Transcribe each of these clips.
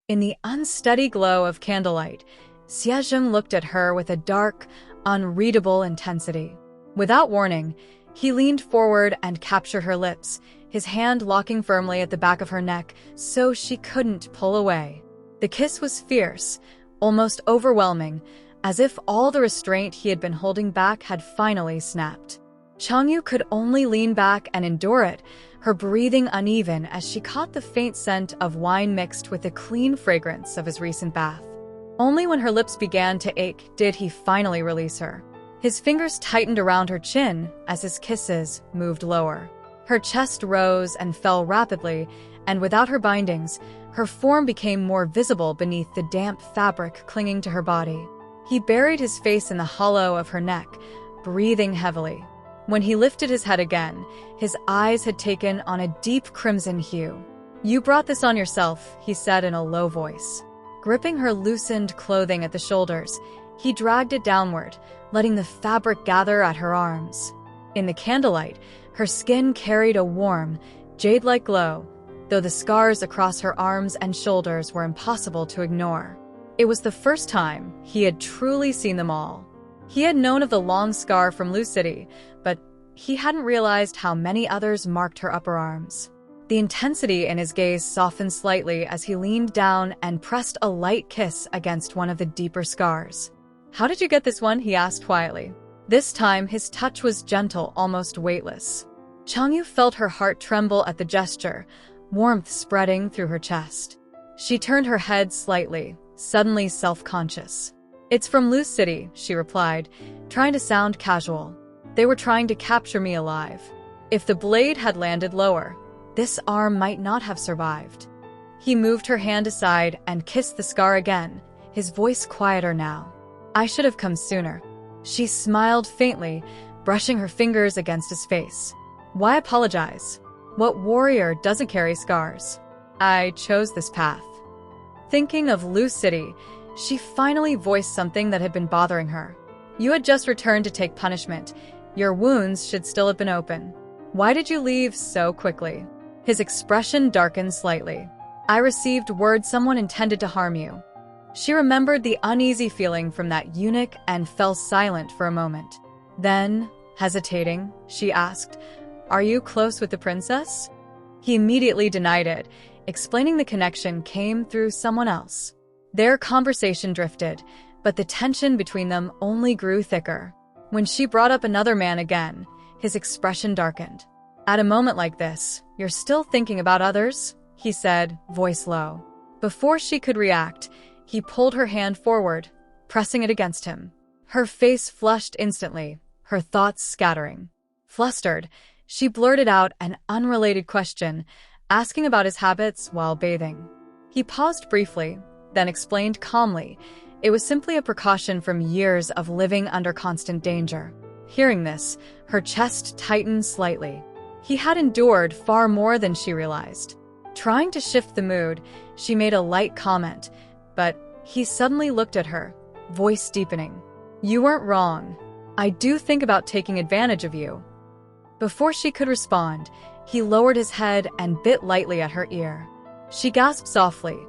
In the unsteady glow of candlelight, Xiezhen looked at her with a dark, unreadable intensity. Without warning, he leaned forward and captured her lips, his hand locking firmly at the back of her neck so she couldn't pull away. The kiss was fierce, almost overwhelming, as if all the restraint he had been holding back had finally snapped. Changyu could only lean back and endure it, her breathing uneven as she caught the faint scent of wine mixed with the clean fragrance of his recent bath. Only when her lips began to ache did he finally release her. His fingers tightened around her chin as his kisses moved lower. Her chest rose and fell rapidly, and without her bindings, her form became more visible beneath the damp fabric clinging to her body. He buried his face in the hollow of her neck, breathing heavily. When he lifted his head again, his eyes had taken on a deep crimson hue. "You brought this on yourself," he said in a low voice. Gripping her loosened clothing at the shoulders, he dragged it downward, letting the fabric gather at her arms. In the candlelight, her skin carried a warm, jade-like glow, though the scars across her arms and shoulders were impossible to ignore. It was the first time he had truly seen them all. He had known of the long scar from Lu City, but he hadn't realized how many others marked her upper arms. The intensity in his gaze softened slightly as he leaned down and pressed a light kiss against one of the deeper scars. "How did you get this one?" he asked quietly. This time, his touch was gentle, almost weightless. Changyu felt her heart tremble at the gesture, warmth spreading through her chest. She turned her head slightly, suddenly self-conscious. "It's from Lu City," she replied, trying to sound casual. "They were trying to capture me alive. If the blade had landed lower, this arm might not have survived." He moved her hand aside and kissed the scar again, his voice quieter now. "I should have come sooner." She smiled faintly, brushing her fingers against his face. "Why apologize? What warrior doesn't carry scars? I chose this path." Thinking of Lu City, she finally voiced something that had been bothering her. "You had just returned to take punishment. Your wounds should still have been open. Why did you leave so quickly?" His expression darkened slightly. "I received word someone intended to harm you." She remembered the uneasy feeling from that eunuch and fell silent for a moment. Then, hesitating, she asked, "Are you close with the princess?" He immediately denied it, explaining the connection came through someone else. Their conversation drifted, but the tension between them only grew thicker. When she brought up another man again, his expression darkened. "At a moment like this, you're still thinking about others?" he said, voice low. Before she could react, he pulled her hand forward, pressing it against him. Her face flushed instantly, her thoughts scattering. Flustered, she blurted out an unrelated question, asking about his habits while bathing. He paused briefly, then explained calmly, it was simply a precaution from years of living under constant danger. Hearing this, her chest tightened slightly. He had endured far more than she realized. Trying to shift the mood, she made a light comment, but he suddenly looked at her, voice deepening. "You weren't wrong. I do think about taking advantage of you." Before she could respond, he lowered his head and bit lightly at her ear. She gasped softly,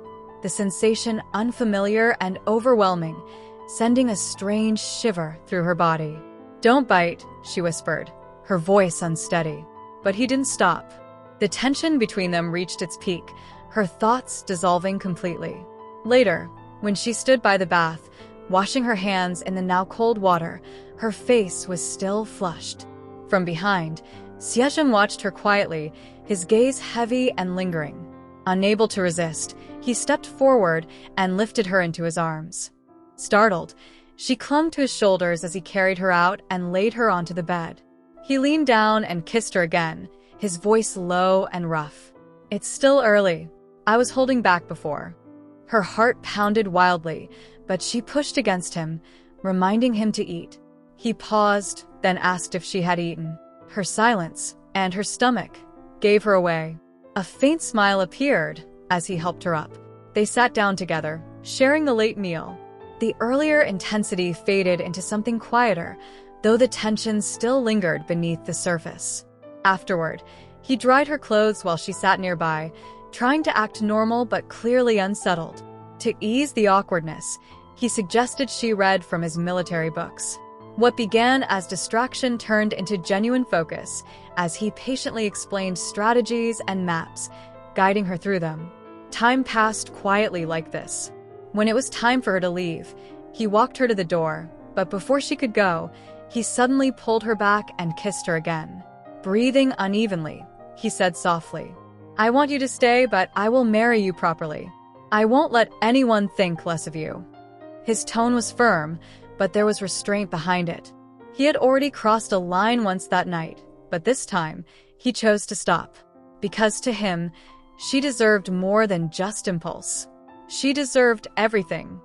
the sensation unfamiliar and overwhelming, sending a strange shiver through her body. "Don't bite," she whispered, her voice unsteady. But he didn't stop. The tension between them reached its peak, her thoughts dissolving completely. Later, when she stood by the bath, washing her hands in the now cold water, her face was still flushed. From behind, Xiezhen watched her quietly, his gaze heavy and lingering. Unable to resist, he stepped forward and lifted her into his arms. Startled, she clung to his shoulders as he carried her out and laid her onto the bed. He leaned down and kissed her again, his voice low and rough. "It's still early. I was holding back before." Her heart pounded wildly, but she pushed against him, reminding him to eat. He paused, then asked if she had eaten. Her silence, and her stomach, gave her away. A faint smile appeared as he helped her up. They sat down together, sharing the late meal. The earlier intensity faded into something quieter, though the tension still lingered beneath the surface. Afterward, he dried her clothes while she sat nearby, trying to act normal but clearly unsettled. To ease the awkwardness, he suggested she read from his military books. What began as distraction turned into genuine focus as he patiently explained strategies and maps, guiding her through them. Time passed quietly like this. When it was time for her to leave, he walked her to the door, but before she could go, he suddenly pulled her back and kissed her again. Breathing unevenly, he said softly, "I want you to stay, but I will marry you properly. I won't let anyone think less of you." His tone was firm, but there was restraint behind it. He had already crossed a line once that night, but this time, he chose to stop. Because to him, she deserved more than just impulse. She deserved everything.